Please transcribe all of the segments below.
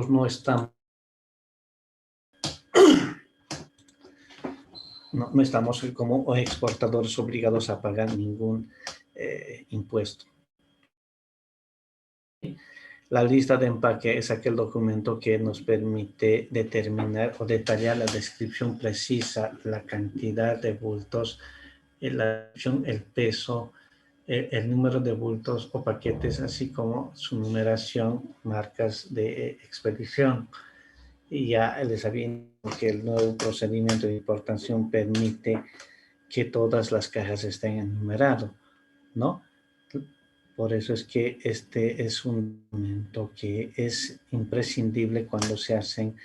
no estamos, no estamos como exportadores obligados a pagar ningún impuesto. La lista de empaque es aquel documento que nos permite determinar o detallar la descripción precisa, la cantidad de bultos, el peso, el número de bultos o paquetes, así como su numeración, marcas de expedición. Y ya les había indicado que el nuevo procedimiento de importación permite que todas las cajas estén enumeradas, ¿no? Por eso es que este es un documento que es imprescindible cuando se hacen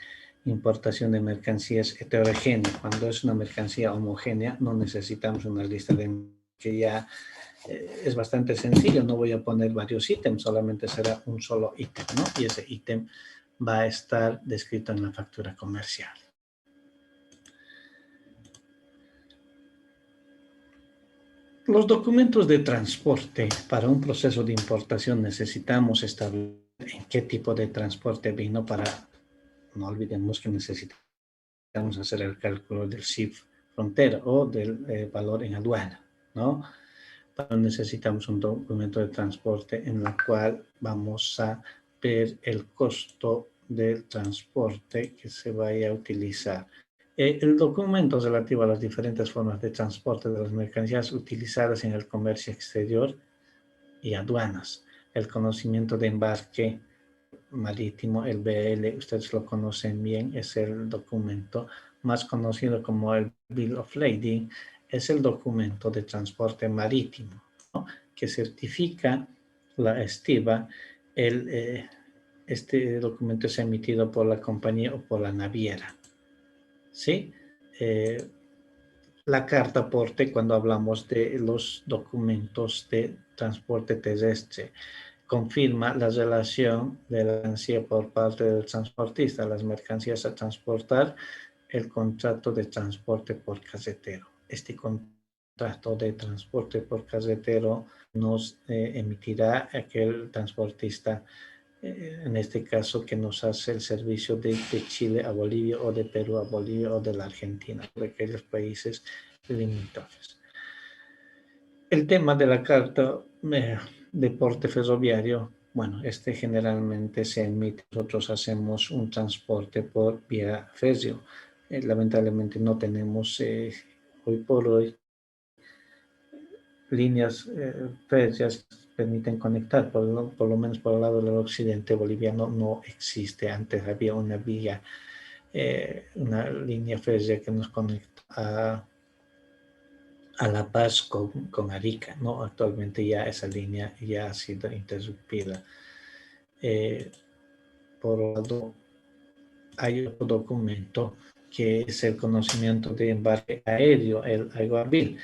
importación de mercancías heterogéneas. Cuando es una mercancía homogénea, no necesitamos una lista de que ya es bastante sencillo. No voy a poner varios ítems, solamente será un solo ítem, ¿no? Y ese ítem va a estar descrito en la factura comercial. Los documentos de transporte para un proceso de importación necesitamos establecer en qué tipo de transporte vino para, no olvidemos que necesitamos hacer el cálculo del CIF frontera o del valor en aduana, ¿no? Pero necesitamos un documento de transporte en el cual vamos a ver el costo del transporte que se vaya a utilizar. El documento relativo a las diferentes formas de transporte de las mercancías utilizadas en el comercio exterior y aduanas. El conocimiento de embarque marítimo, el BL, ustedes lo conocen bien, es el documento más conocido como el Bill of Lading, es el documento de transporte marítimo, ¿no? Que certifica la estiva. Este documento es emitido por la compañía o por la naviera. ¿Sí? La carta aporte cuando hablamos de los documentos de transporte terrestre confirma la relación de la mercancía por parte del transportista, las mercancías a transportar, el contrato de transporte por carretero. Este contrato de transporte por carretero nos emitirá aquel transportista, en este caso, que nos hace el servicio de Chile a Bolivia o de Perú a Bolivia o de la Argentina, de aquellos países limítrofes. El tema de la carta de porte ferroviario, bueno, este generalmente se emite, nosotros hacemos un transporte por vía ferrio. Lamentablemente no tenemos hoy por hoy líneas férreas que permiten conectar, por lo menos por el lado del occidente boliviano no existe. Antes había una vía, una línea férrea que nos conecta a La Paz con Arica, ¿no? Actualmente ya esa línea ya ha sido interrumpida. Por otro lado, hay otro documento que es el conocimiento de embarque aéreo, el AGOA-BIL,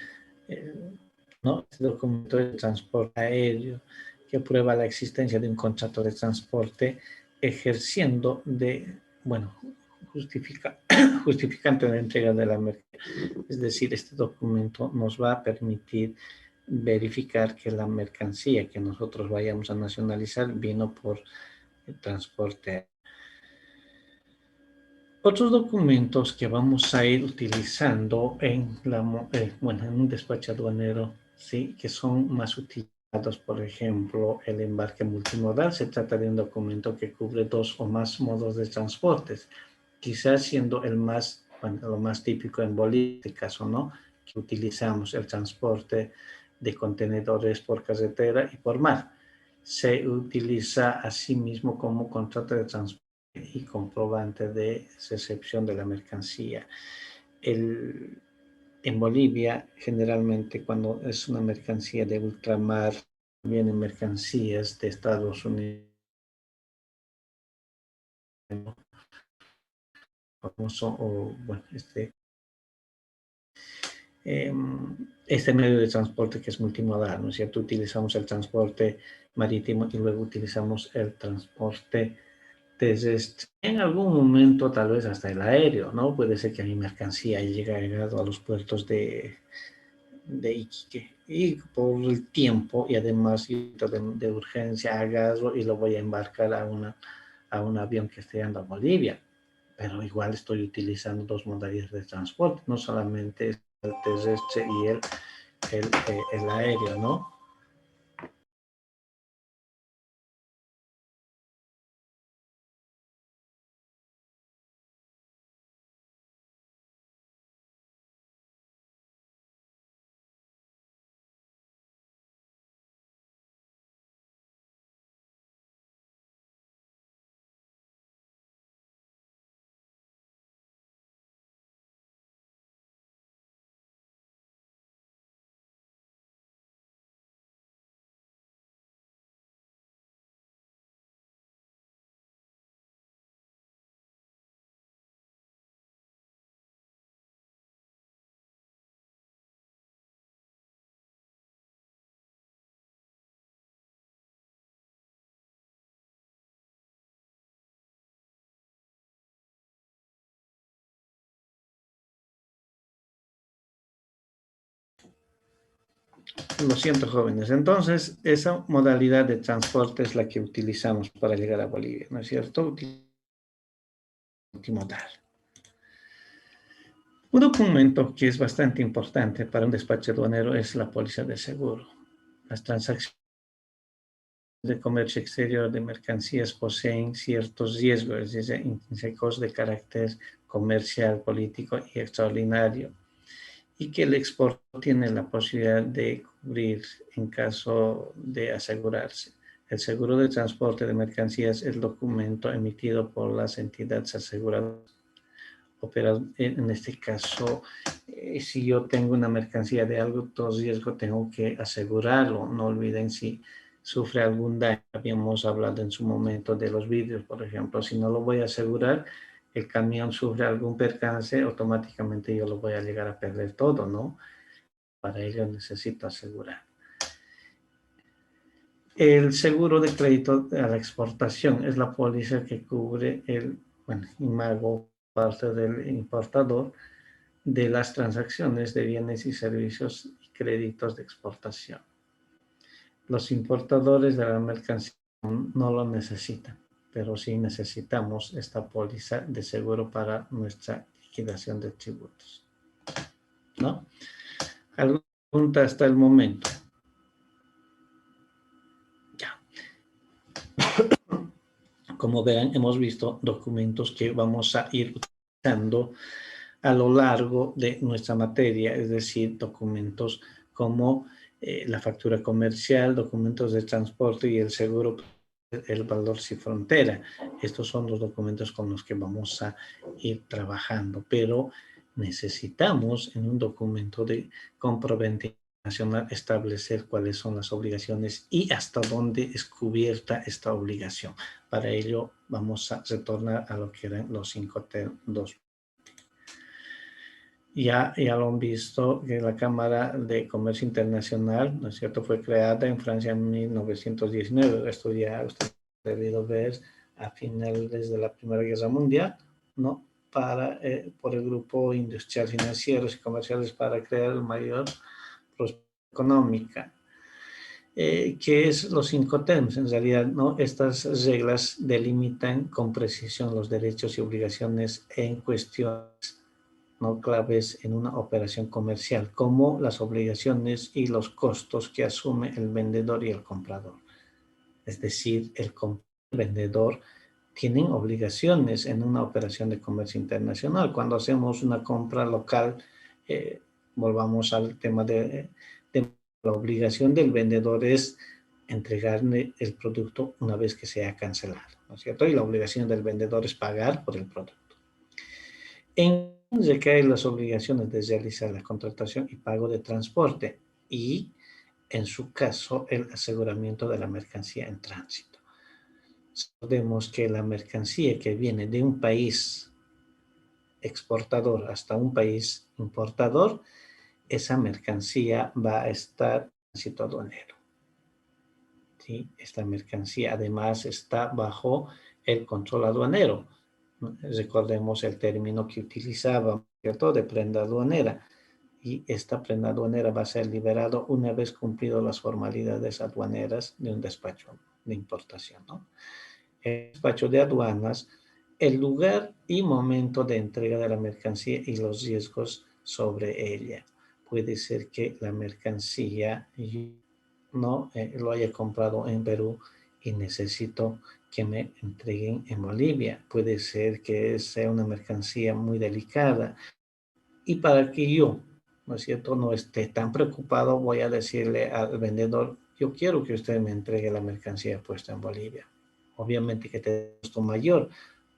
¿no? Este documento de transporte aéreo que prueba la existencia de un contrato de transporte ejerciendo de, bueno, justificante de entrega de la mercancía. Es decir, este documento nos va a permitir verificar que la mercancía que nosotros vayamos a nacionalizar vino por el transporte. Otros documentos que vamos a ir utilizando en un despacho aduanero, ¿sí? Que son más utilizados, por ejemplo, el embarque multimodal. Se trata de un documento que cubre 2 o más modos de transportes, quizás siendo lo más típico en Bolivia, en este caso, ¿no? Que utilizamos el transporte de contenedores por carretera y por mar. Se utiliza asimismo como contrato de transporte y comprobante de recepción de la mercancía. En Bolivia, generalmente, cuando es una mercancía de ultramar, vienen mercancías de Estados Unidos, este medio de transporte que es multimodal, ¿no es cierto? Utilizamos el transporte marítimo y luego utilizamos el transporte terrestre. En algún momento, tal vez hasta el aéreo, ¿no? Puede ser que mi mercancía haya llegado a los puertos de Iquique. Y por el tiempo y además de urgencia agarro y lo voy a embarcar a un avión que esté yendo a Bolivia, pero igual estoy utilizando dos modalidades de transporte, no solamente el terrestre y el aéreo, ¿no? Lo siento, jóvenes. Entonces, esa modalidad de transporte es la que utilizamos para llegar a Bolivia, ¿no es cierto? Multimodal. Un documento que es bastante importante para un despacho aduanero es la póliza de seguro. Las transacciones de comercio exterior de mercancías poseen ciertos riesgos intrínsecos de carácter comercial, político y extraordinario, y que el exportador tiene la posibilidad de cubrir en caso de asegurarse. El seguro de transporte de mercancías es el documento emitido por las entidades aseguradoras. En este caso, si yo tengo una mercancía de alto riesgo, tengo que asegurarlo. No olviden si sufre algún daño. Habíamos hablado en su momento de los vidrios, por ejemplo. Si no lo voy a asegurar, el camión sufre algún percance, automáticamente yo lo voy a llegar a perder todo, ¿no? Para ello necesito asegurar. El seguro de crédito a la exportación es la póliza que cubre el imago parte del importador de las transacciones de bienes y servicios y créditos de exportación. Los importadores de la mercancía no lo necesitan, pero sí necesitamos esta póliza de seguro para nuestra liquidación de tributos, ¿no? ¿Alguna pregunta hasta el momento? Ya. Como vean, hemos visto documentos que vamos a ir utilizando a lo largo de nuestra materia, es decir, documentos como la factura comercial, documentos de transporte y el seguro, el valor sin frontera. Estos son los documentos con los que vamos a ir trabajando, pero necesitamos en un documento de compraventa internacional establecer cuáles son las obligaciones y hasta dónde es cubierta esta obligación. Para ello vamos a retornar a lo que eran los 5T2. Ya lo han visto, que la Cámara de Comercio Internacional, ¿no es cierto?, fue creada en Francia en 1919. Esto ya usted ha debido ver a finales de la Primera Guerra Mundial, ¿no? Por el grupo industrial, financieros y comerciales para crear mayor prosperidad económica. ¿Qué es los 5T? En realidad, ¿no? Estas reglas delimitan con precisión los derechos y obligaciones en cuestiones no claves en una operación comercial, como las obligaciones y los costos que asume el vendedor y el comprador. Es decir, el vendedor tienen obligaciones en una operación de comercio internacional. Cuando hacemos una compra local, volvamos al tema de la obligación del vendedor es entregarle el producto una vez que sea cancelado, ¿no es cierto? Y la obligación del vendedor es pagar por el producto. En recaen las obligaciones de realizar la contratación y pago de transporte y, en su caso, el aseguramiento de la mercancía en tránsito. Sabemos que la mercancía que viene de un país exportador hasta un país importador, esa mercancía va a estar en tránsito aduanero. ¿Sí? Esta mercancía además está bajo el control aduanero. Recordemos el término que utilizaba, ¿cierto?, de prenda aduanera. Y esta prenda aduanera va a ser liberado una vez cumplido las formalidades aduaneras de un despacho de importación, ¿no? el despacho de aduanas, el lugar y momento de entrega de la mercancía y los riesgos sobre ella. Puede ser que la mercancía no lo haya comprado en Perú y necesito que me entreguen en Bolivia. Puede ser que sea una mercancía muy delicada. Y para que yo, ¿no es cierto?, no esté tan preocupado, voy a decirle al vendedor, yo quiero que usted me entregue la mercancía puesta en Bolivia. Obviamente que te costo mayor,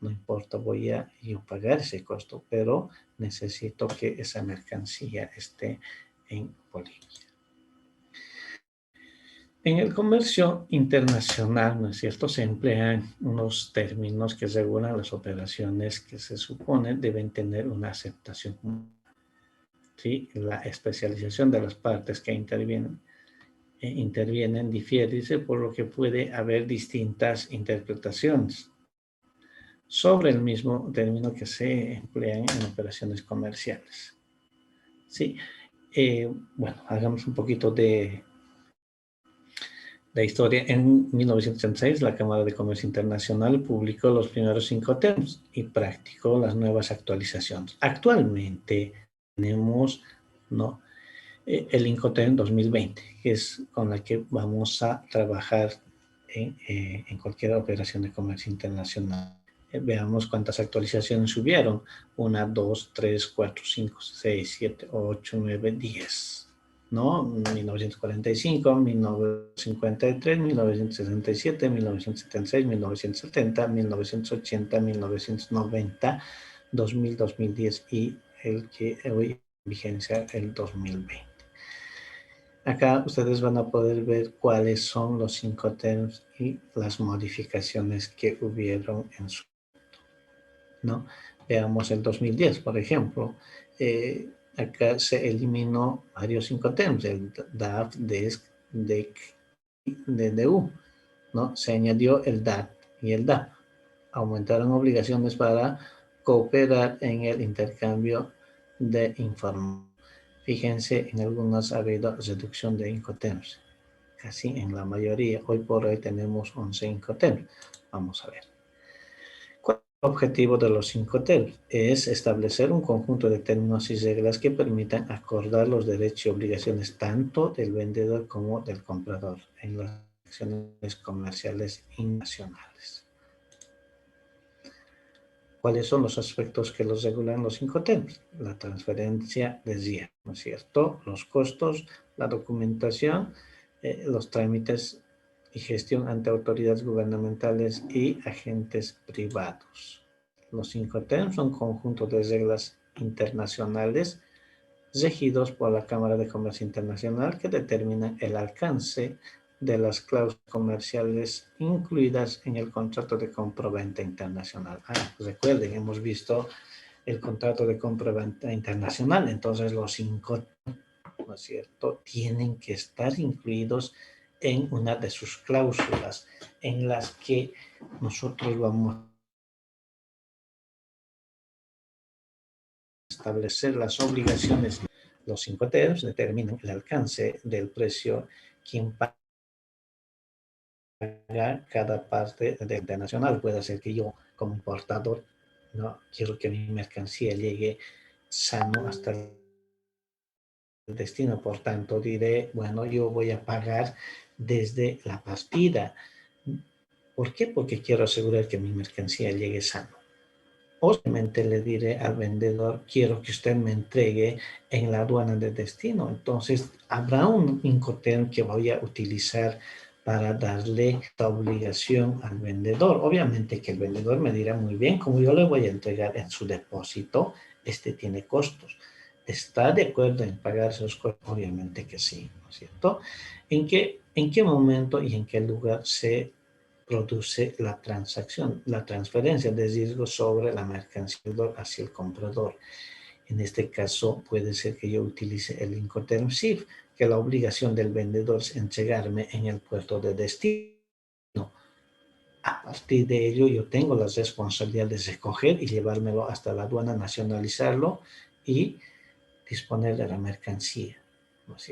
no importa, voy a yo pagar ese costo, pero necesito que esa mercancía esté en Bolivia. En el comercio internacional, ¿no es cierto?, se emplean unos términos que regulan las operaciones que se supone deben tener una aceptación. ¿Sí? La especialización de las partes que intervienen difiere, por lo que puede haber distintas interpretaciones sobre el mismo término que se emplean en operaciones comerciales. Sí, bueno, hagamos un poquito de historia. En 1986, la Cámara de Comercio Internacional publicó los primeros 5 términos y practicó las nuevas actualizaciones. Actualmente tenemos, ¿no?, el Incoterm 2020, que es con la que vamos a trabajar en cualquier operación de comercio internacional. Veamos cuántas actualizaciones hubieron. 1, 2, 3, 4, 5, 6, 7, 8, 9, 10. ¿No? 1945, 1953, 1967, 1976, 1970, 1980, 1990, 2000, 2010 y el que hoy en vigencia, el 2020. Acá ustedes van a poder ver cuáles son los 5 términos y las modificaciones que hubieron en su, ¿no? Veamos el 2010, por ejemplo. Acá se eliminó varios Incoterms, el DAF, DESC, DEC, DDU, ¿no? Se añadió el DAT y el DAP. Aumentaron obligaciones para cooperar en el intercambio de información. Fíjense, en algunas ha habido reducción de Incoterms, casi en la mayoría. Hoy por hoy tenemos 11 Incoterms. Vamos a ver. ¿Cuál es el objetivo de los Incoterms? Es establecer un conjunto de términos y reglas que permitan acordar los derechos y obligaciones tanto del vendedor como del comprador en las acciones comerciales internacionales. ¿Cuáles son los aspectos que los regulan los Incoterms? La transferencia de riesgo, ¿no es cierto? Los costos, la documentación, los trámites y gestión ante autoridades gubernamentales y agentes privados. Los Incoterms son conjuntos de reglas internacionales regidos por la Cámara de Comercio Internacional que determinan el alcance de las cláusulas comerciales incluidas en el contrato de compra-venta internacional. Recuerden, hemos visto el contrato de compra-venta internacional, entonces los 5, ¿no es cierto?, tienen que estar incluidos en una de sus cláusulas en las que nosotros vamos a establecer las obligaciones. Los 5 términos determinan el alcance del precio quien paga cada parte de internacional. Puede ser que yo, como importador, no quiero que mi mercancía llegue sano hasta el destino. Por tanto, diré, bueno, yo voy a pagar desde la partida. ¿Por qué? Porque quiero asegurar que mi mercancía llegue sano. Obviamente le diré al vendedor, quiero que usted me entregue en la aduana de destino. Entonces, habrá un Incoterm que voy a utilizar para darle esta obligación al vendedor. Obviamente que el vendedor me dirá, muy bien, como yo le voy a entregar en su depósito, este tiene costos. ¿Está de acuerdo en pagar esos costos? Obviamente que sí, ¿no es cierto? ¿En qué momento y en qué lugar se produce la transacción, la transferencia de riesgo sobre la mercancía hacia el comprador? En este caso, puede ser que yo utilice el Incoterm SIF, que la obligación del vendedor es entregarme en el puerto de destino. A partir de ello, yo tengo la responsabilidad de recoger y llevármelo hasta la aduana, nacionalizarlo y disponer de la mercancía.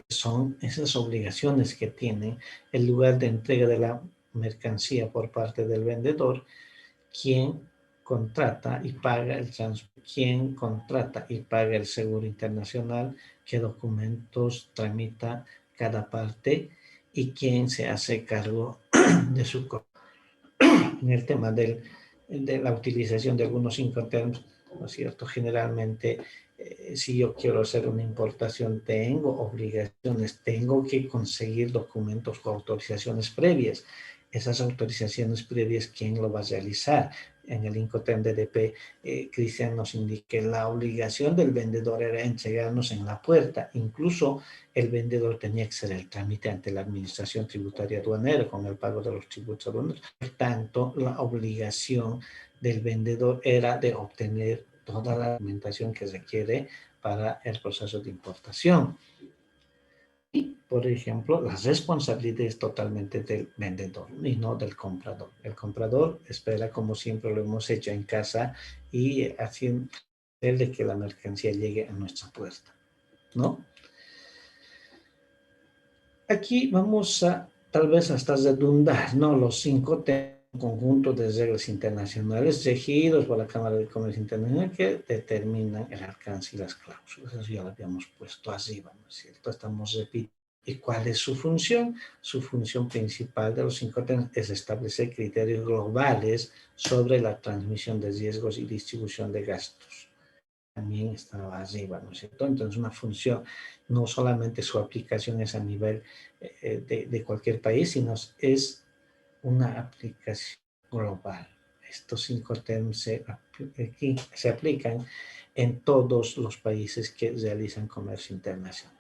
Son esas obligaciones que tiene el lugar de entrega de la mercancía por parte del vendedor, quién contrata y paga el transporte, quién contrata y paga el seguro internacional, qué documentos tramita cada parte y quién se hace cargo de su costo. En el tema de la utilización de algunos Incoterms, ¿no es cierto? Generalmente, si yo quiero hacer una importación, tengo obligaciones, tengo que conseguir documentos o autorizaciones previas. Esas autorizaciones previas, ¿quién lo va a realizar? En el Incoterm DDP, Cristian nos indica que la obligación del vendedor era entregarnos en la puerta. Incluso el vendedor tenía que hacer el trámite ante la Administración Tributaria Aduanera con el pago de los tributos aduaneros. Por tanto, la obligación del vendedor era de obtener toda la documentación que requiere para el proceso de importación. Y, por ejemplo, la responsabilidad es totalmente del vendedor y no del comprador. El comprador espera, como siempre lo hemos hecho en casa, y haciendo de que la mercancía llegue a nuestra puerta, ¿no? Aquí vamos a, tal vez hasta redundar, ¿no? Los 5 temas, conjunto de reglas internacionales regidos por la Cámara de Comercio Internacional que determinan el alcance y las cláusulas. Eso ya lo habíamos puesto arriba, ¿no es cierto? Estamos repitiendo. ¿Y cuál es su función? Su función principal de los 5 temas es establecer criterios globales sobre la transmisión de riesgos y distribución de gastos. También estaba arriba, ¿no es cierto? Entonces, una función, no solamente su aplicación es a nivel de cualquier país, sino es una aplicación global. Estos 5 temas se aplican en todos los países que realizan comercio internacional.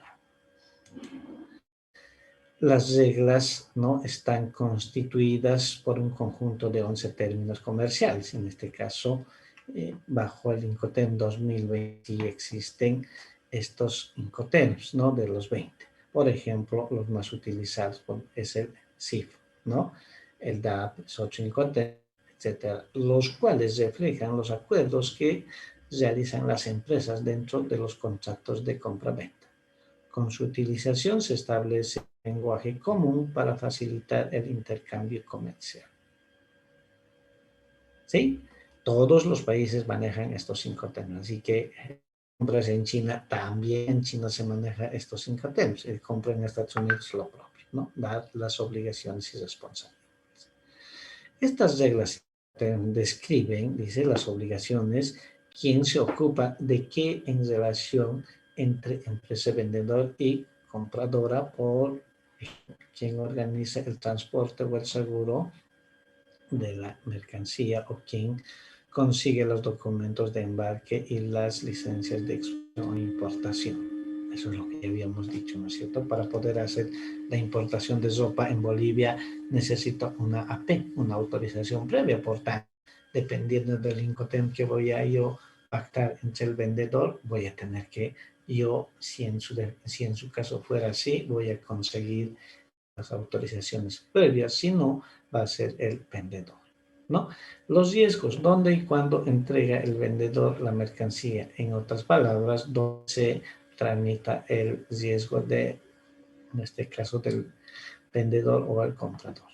Las reglas, ¿no?, están constituidas por un conjunto de 11 términos comerciales. En este caso, bajo el Incoterm 2020 existen estos Incoterms, ¿no?, de los 20. Por ejemplo, los más utilizados es el CIF, ¿no?, el DAP, es otro Incoterm, etc., los cuales reflejan los acuerdos que realizan las empresas dentro de los contratos de compra-venta. Con su utilización se establece un lenguaje común para facilitar el intercambio comercial. ¿Sí? Todos los países manejan estos 5 temas, así que compras en China, también en China se maneja estos 5 temas. El compra en Estados Unidos lo propio, ¿no? Dar las obligaciones y responsabilidades. Estas reglas describen, dice, las obligaciones, quién se ocupa de qué en relación entre empresa vendedor y compradora, por quién organiza el transporte o el seguro de la mercancía o quién consigue los documentos de embarque y las licencias de exportación o importación. Eso es lo que habíamos dicho, ¿no es cierto? Para poder hacer la importación de ropa en Bolivia necesito una AP, una autorización previa. Por tanto, dependiendo del Incoterm que voy a yo pactar entre el vendedor, voy a tener que yo, si en su caso fuera así, voy a conseguir las autorizaciones previas, si no, va a ser el vendedor, ¿no? Los riesgos, ¿dónde y cuándo entrega el vendedor la mercancía? En otras palabras, ¿dónde se tramita el riesgo de, en este caso, del vendedor o el comprador?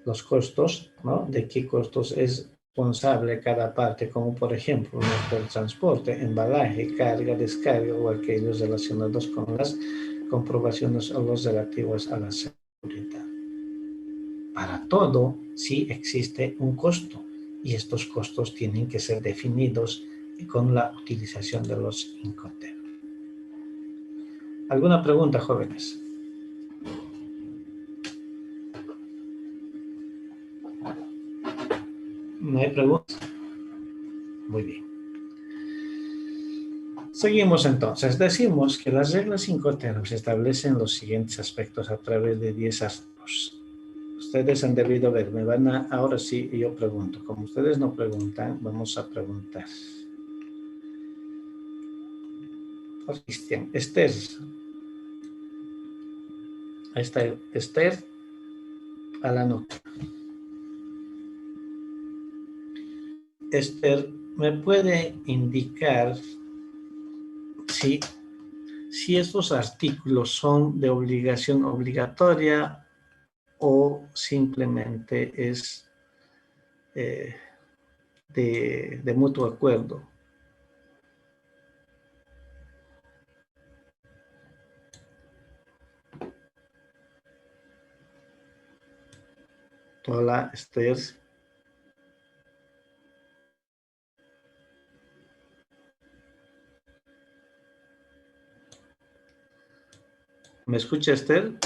Los costos, ¿no? ¿De qué costos es responsable cada parte? Como por ejemplo, el transporte, embalaje, carga, descarga o aquellos relacionados con las comprobaciones o los relativos a la seguridad. Para todo sí existe un costo y estos costos tienen que ser definidos con la utilización de los Incoterm. ¿Alguna pregunta, jóvenes? ¿No hay preguntas? Muy bien. Seguimos entonces. Decimos que las reglas Incoterm establecen los siguientes aspectos a través de 10 artículos. Ustedes han debido ver, ahora sí yo pregunto. Como ustedes no preguntan, vamos a preguntar. Cristian, Esther. Ahí está Esther Alano. Esther, ¿me puede indicar si estos artículos son de obligación obligatoria o simplemente es de mutuo acuerdo. Hola, Esther. ¿Me escucha, Esther?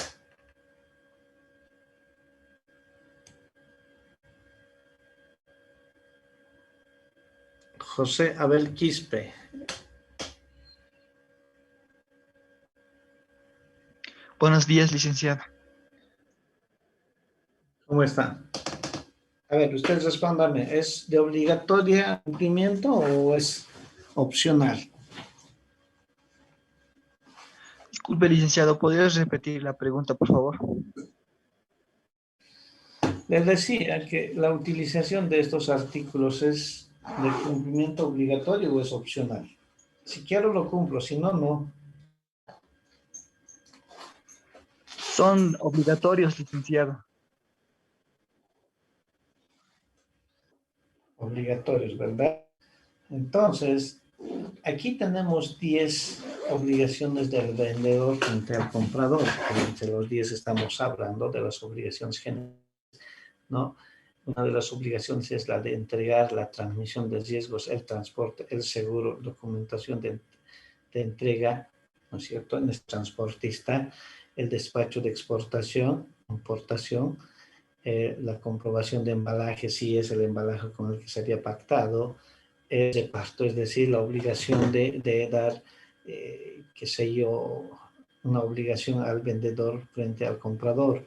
José Abel Quispe. Buenos días, licenciado. ¿Cómo está? A ver, usted respóndame, ¿es de obligatoria cumplimiento o es opcional? Disculpe, licenciado, ¿podrías repetir la pregunta, por favor? Les decía que la utilización de estos artículos es de cumplimiento obligatorio o es opcional. Si quiero lo cumplo, si no, no. Son obligatorios, licenciado. Obligatorios, ¿verdad? Entonces, aquí tenemos 10 obligaciones del vendedor frente al comprador. Entre los 10 estamos hablando de las obligaciones generales, ¿no? Una de las obligaciones es la de entregar la transmisión de riesgos, el transporte, el seguro, documentación de entrega, ¿no es cierto?, en el transportista, el despacho de exportación, importación, la comprobación de embalaje, si es el embalaje con el que se había pactado, el reparto, es decir, la obligación de dar, qué sé yo, una obligación al vendedor frente al comprador.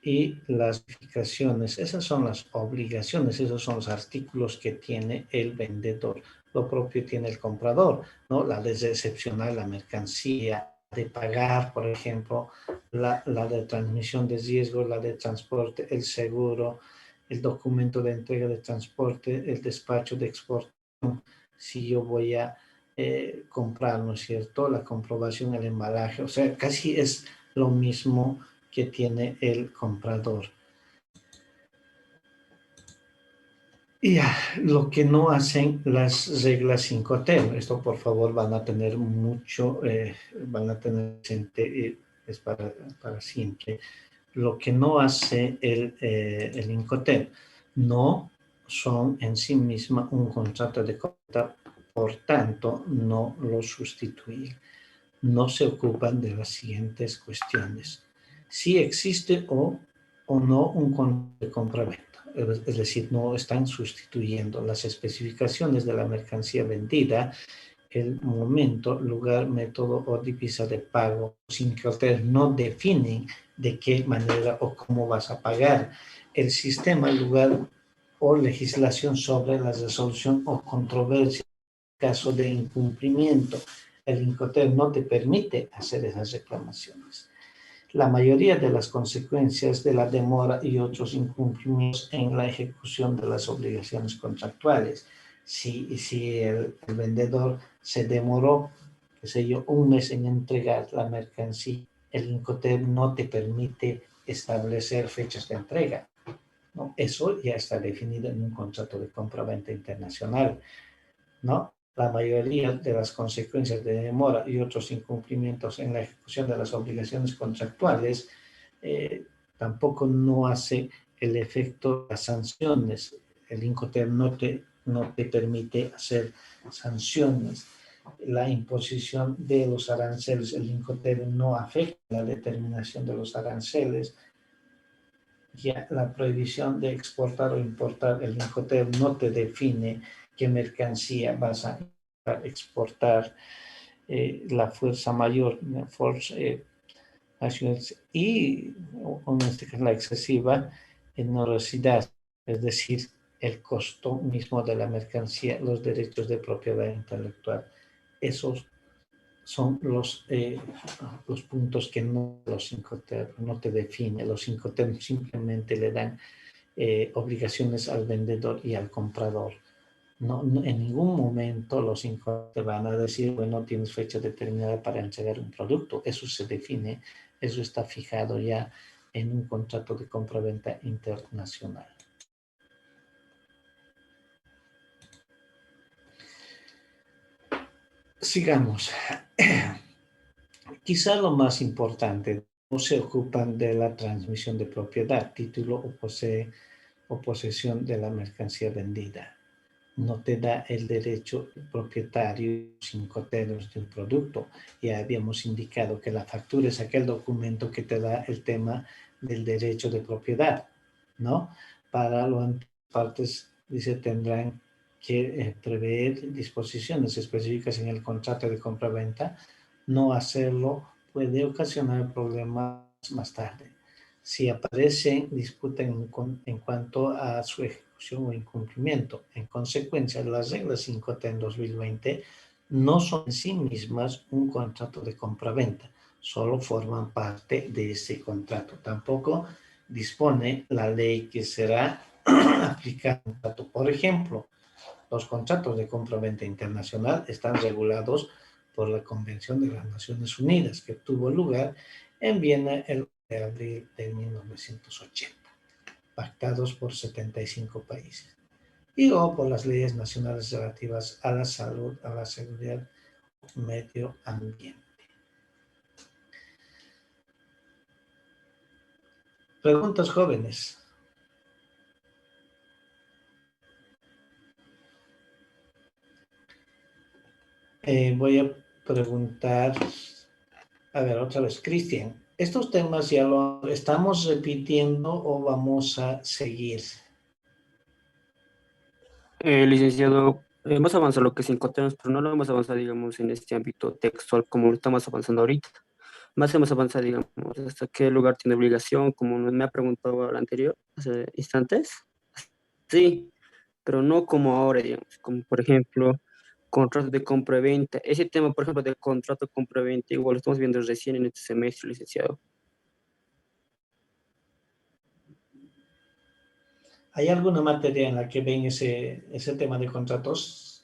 Y las verificaciones, esas son las obligaciones, esos son los artículos que tiene el vendedor. Lo propio tiene el comprador, ¿no? La de recepcionar la mercancía, de pagar, por ejemplo, la de transmisión de riesgo, la de transporte, el seguro, el documento de entrega de transporte, el despacho de exportación, si yo voy a comprar, ¿no es cierto? La comprobación, el embalaje, o sea, casi es lo mismo que tiene el comprador. Y lo que no hacen las reglas Incoterm, esto por favor van a tener mucho, van a tener presente, es para siempre. Lo que no hace el Incoterm, no son en sí misma un contrato de compra, por tanto no lo sustituyen. No se ocupan de las siguientes cuestiones. Si existe o no un contrato de compra-venta, es decir, no están sustituyendo las especificaciones de la mercancía vendida, el momento, lugar, método o divisa de pago, sin que ustedes no definen de qué manera o cómo vas a pagar. El sistema, lugar o legislación sobre la resolución o controversia en caso de incumplimiento. El Incoterm no te permite hacer esas reclamaciones. La mayoría de las consecuencias de la demora y otros incumplimientos en la ejecución de las obligaciones contractuales. Si el vendedor se demoró, qué sé yo, un mes en entregar la mercancía, el Incoterm no te permite establecer fechas de entrega, ¿no? Eso ya está definido en un contrato de compra-venta internacional, ¿no? La mayoría de las consecuencias de demora y otros incumplimientos en la ejecución de las obligaciones contractuales tampoco no hace el efecto de las sanciones. El Incoterm no te permite hacer sanciones. La imposición de los aranceles, el Incoterm no afecta la determinación de los aranceles. Ya la prohibición de exportar o importar, el Incoterm no te define qué mercancía vas a exportar, la fuerza mayor, la force y en este caso la excesiva norosidad, es decir, el costo mismo de la mercancía, los derechos de propiedad intelectual. Esos son los puntos que no los Incoterm no te define. Los Incoterm simplemente le dan obligaciones al vendedor y al comprador. No, en ningún momento los Incoterm te van a decir, bueno, tienes fecha determinada para entregar un producto. Eso se define, eso está fijado ya en un contrato de compra-venta internacional. Sigamos. Quizá lo más importante, no se ocupan de la transmisión de propiedad, título o posesión de la mercancía vendida. No te da el derecho propietario 5 teros de un producto. Ya habíamos indicado que la factura es aquel documento que te da el tema del derecho de propiedad, ¿no? Para las partes, dice, tendrán que prever disposiciones específicas en el contrato de compra-venta. No hacerlo puede ocasionar problemas más tarde. Si aparece disputa en cuanto a su ejecución o incumplimiento. En consecuencia, las reglas 5T en 2020 no son en sí mismas un contrato de compra-venta, solo forman parte de ese contrato. Tampoco dispone la ley que será aplicada. Por ejemplo, los contratos de compra-venta internacional están regulados por la Convención de las Naciones Unidas, que tuvo lugar en Viena el de abril de 1980, pactados por 75 países, y o por las leyes nacionales relativas a la salud, a la seguridad, medio ambiente. Preguntas, jóvenes. Voy a preguntar, a ver, otra vez, Cristian, ¿estos temas ya lo estamos repitiendo o vamos a seguir? Licenciado, hemos avanzado lo que es 5 temas, pero no lo hemos avanzado, digamos, en este ámbito textual como lo estamos avanzando ahorita. Más hemos avanzado, digamos, hasta qué lugar tiene obligación, como me ha preguntado al anterior, hace instantes. Sí, pero no como ahora, digamos, como por ejemplo, contrato de compra-venta. Ese tema, por ejemplo, de contrato de compra-venta, igual lo estamos viendo recién en este semestre, licenciado. ¿Hay alguna materia en la que ven ese tema de contratos?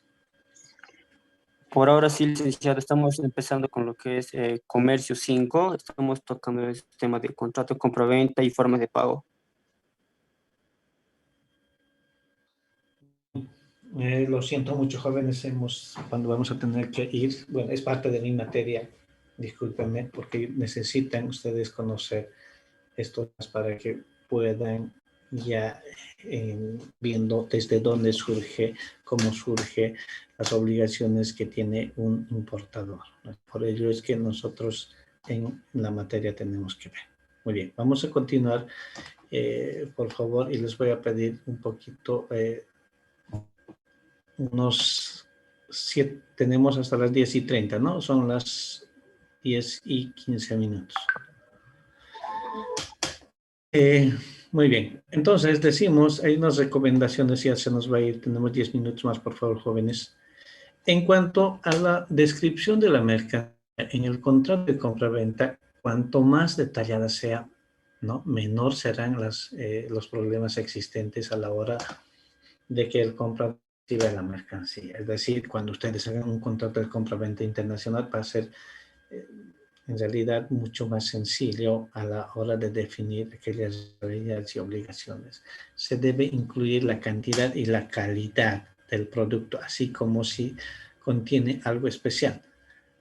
Por ahora sí, licenciado, estamos empezando con lo que es comercio 5, estamos tocando el tema de contrato de compra-venta y formas de pago. Lo siento mucho, jóvenes, cuando vamos a tener que ir, bueno, es parte de mi materia, discúlpenme, porque necesitan ustedes conocer esto para que puedan ya viendo desde dónde surge, cómo surge las obligaciones que tiene un importador. Por ello es que nosotros en la materia tenemos que ver. Muy bien, vamos a continuar, por favor, y les voy a pedir un poquito, tenemos hasta las 10:30, ¿no? Son las 10:15 minutos. Muy bien, entonces decimos, hay unas recomendaciones, ya se nos va a ir, tenemos 10 minutos más, por favor, jóvenes. En cuanto a la descripción de la mercancía, en el contrato de compra-venta, cuanto más detallada sea, ¿no? Menor serán los problemas existentes a la hora de que el comprador reciba la mercancía. Es decir, cuando ustedes hagan un contrato de compra-venta internacional, va a ser en realidad mucho más sencillo a la hora de definir aquellas reglas y obligaciones. Se debe incluir la cantidad y la calidad del producto, así como si contiene algo especial,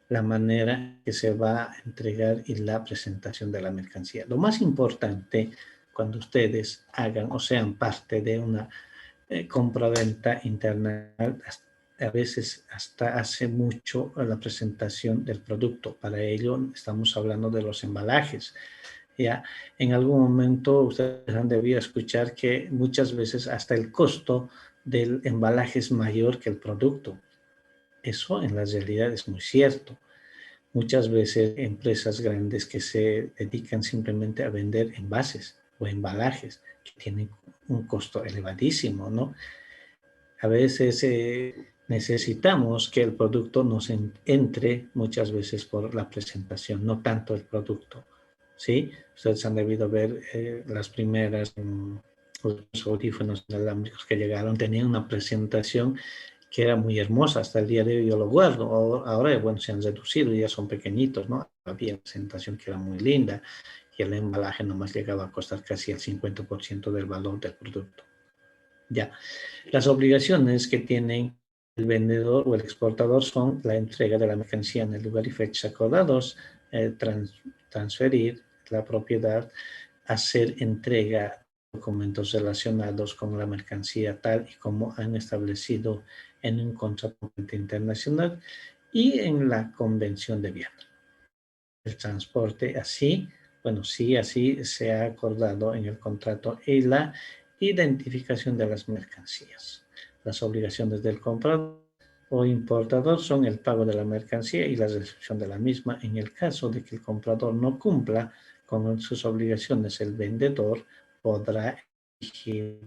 la manera que se va a entregar y la presentación de la mercancía. Lo más importante cuando ustedes hagan o sean parte de una compra-venta internacional, a veces hasta hace mucho la presentación del producto. Para ello estamos hablando de los embalajes. Ya en algún momento ustedes han debido escuchar que muchas veces hasta el costo del embalaje es mayor que el producto. Eso en la realidad es muy cierto. Muchas veces empresas grandes que se dedican simplemente a vender envases o embalajes que tienen un costo elevadísimo, ¿no? A veces necesitamos que el producto nos entre muchas veces por la presentación, no tanto el producto, ¿sí? Ustedes han debido ver las primeras los audífonos inalámbricos que llegaron, tenían una presentación que era muy hermosa, hasta el día de hoy yo lo guardo. Ahora, bueno, se han reducido y ya son pequeñitos, ¿no? Había una presentación que era muy linda y el embalaje nomás llegaba a costar casi el 50% del valor del producto. Ya, las obligaciones que tiene el vendedor o el exportador son la entrega de la mercancía en el lugar y fechas acordados, transferir la propiedad, hacer entrega de documentos relacionados con la mercancía tal y como han establecido en un contrato internacional y en la convención de viaje. El transporte así, bueno, sí, así se ha acordado en el contrato y la identificación de las mercancías. Las obligaciones del comprador o importador son el pago de la mercancía y la recepción de la misma. En el caso de que el comprador no cumpla con sus obligaciones, el vendedor podrá exigir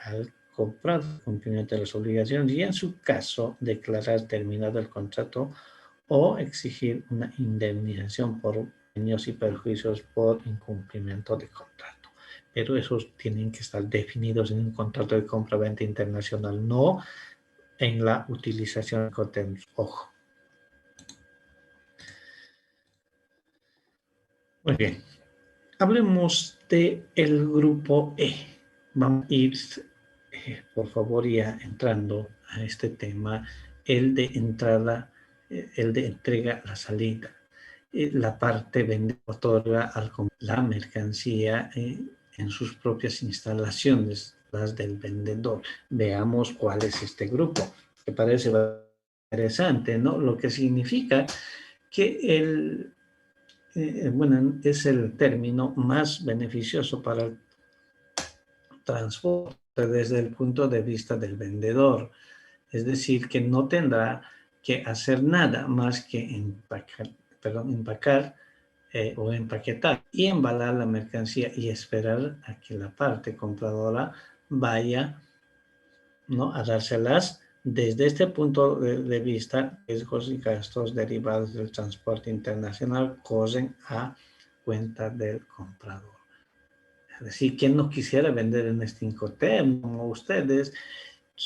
al comprador cumplimiento de las obligaciones y en su caso declarar terminado el contrato o exigir una indemnización por daños y perjuicios por incumplimiento de contrato. Pero esos tienen que estar definidos en un contrato de compra-venta internacional, no en la utilización de Incoterms. Ojo. Muy bien. Hablemos del grupo E. Vamos a ir, por favor, ya entrando a este tema, el de entrada, el de entrega, la salida. La parte vende otorga la mercancía en sus propias instalaciones, las del vendedor. Veamos cuál es este grupo, que parece interesante, ¿no? Lo que significa que bueno, es el término más beneficioso para el transporte desde el punto de vista del vendedor. Es decir, que no tendrá que hacer nada más que empacar o empaquetar y embalar la mercancía y esperar a que la parte compradora vaya, ¿no?, a dárselas. Desde este punto de vista, riesgos y gastos derivados del transporte internacional corren a cuenta del comprador. Es decir, ¿quién no quisiera vender en este Incoterms? Como ustedes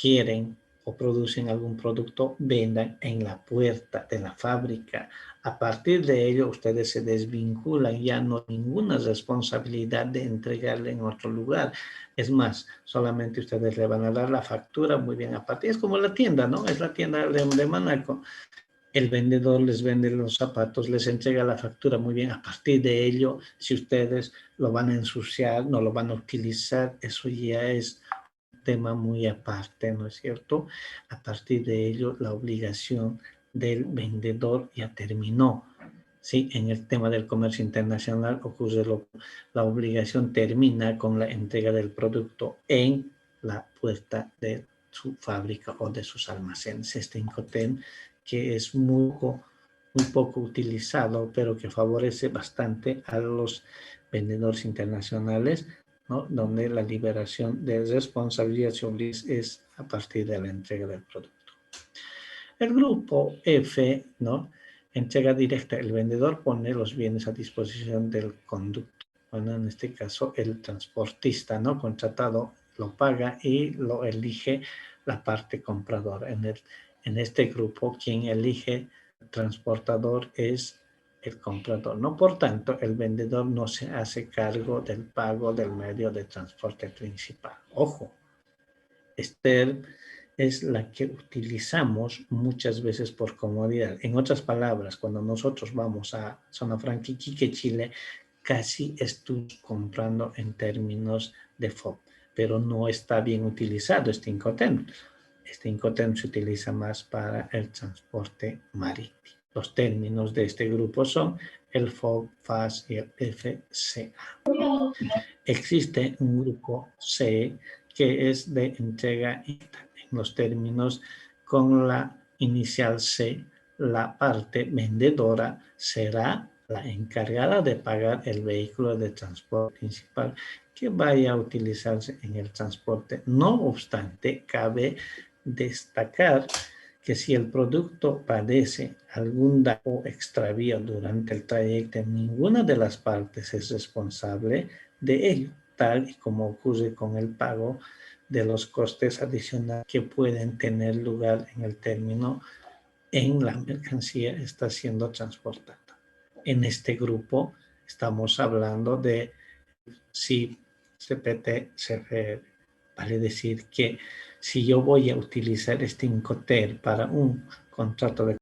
quieren o producen algún producto, vendan en la puerta de la fábrica. A partir de ello, ustedes se desvinculan, ya no hay ninguna responsabilidad de entregarle en otro lugar. Es más, solamente ustedes le van a dar la factura muy bien aparte. Es como la tienda, ¿no? Es la tienda de Manaco. El vendedor les vende los zapatos, les entrega la factura muy bien. A partir de ello, si ustedes lo van a ensuciar, no lo van a utilizar, eso ya es tema muy aparte, ¿no es cierto? A partir de ello, la obligación del vendedor ya terminó. Sí, en el tema del comercio internacional ocurre la obligación termina con la entrega del producto en la puerta de su fábrica o de sus almacenes. Este Incoterms, que es muy poco utilizado, pero que favorece bastante a los vendedores internacionales, ¿no?, donde la liberación de responsabilidad es a partir de la entrega del producto. El grupo F, ¿no?, entrega directa. El vendedor pone los bienes a disposición del conductor. Bueno, en este caso, el transportista, ¿no?, contratado lo paga y lo elige la parte compradora. En este grupo, quien elige el transportador es el comprador, ¿no? Por tanto, el vendedor no se hace cargo del pago del medio de transporte principal. Ojo, esta es la que utilizamos muchas veces por comodidad. En otras palabras, cuando nosotros vamos a Zona Franca, Iquique, Chile, casi estamos comprando en términos de FOB, pero no está bien utilizado este Incoterms. Este Incoterms se utiliza más para el transporte marítimo. Los términos de este grupo son el FOB, FAS y el FCA. Existe un grupo C que es de entrega en los términos con la inicial C. La parte vendedora será la encargada de pagar el vehículo de transporte principal que vaya a utilizarse en el transporte. No obstante, cabe destacar que si el producto padece algún daño o extravío durante el trayecto, ninguna de las partes es responsable de ello, tal y como ocurre con el pago de los costes adicionales que pueden tener lugar en el término en la mercancía está siendo transportada. En este grupo, estamos hablando de si CPT se vale decir que si yo voy a utilizar este Incoterm para un contrato de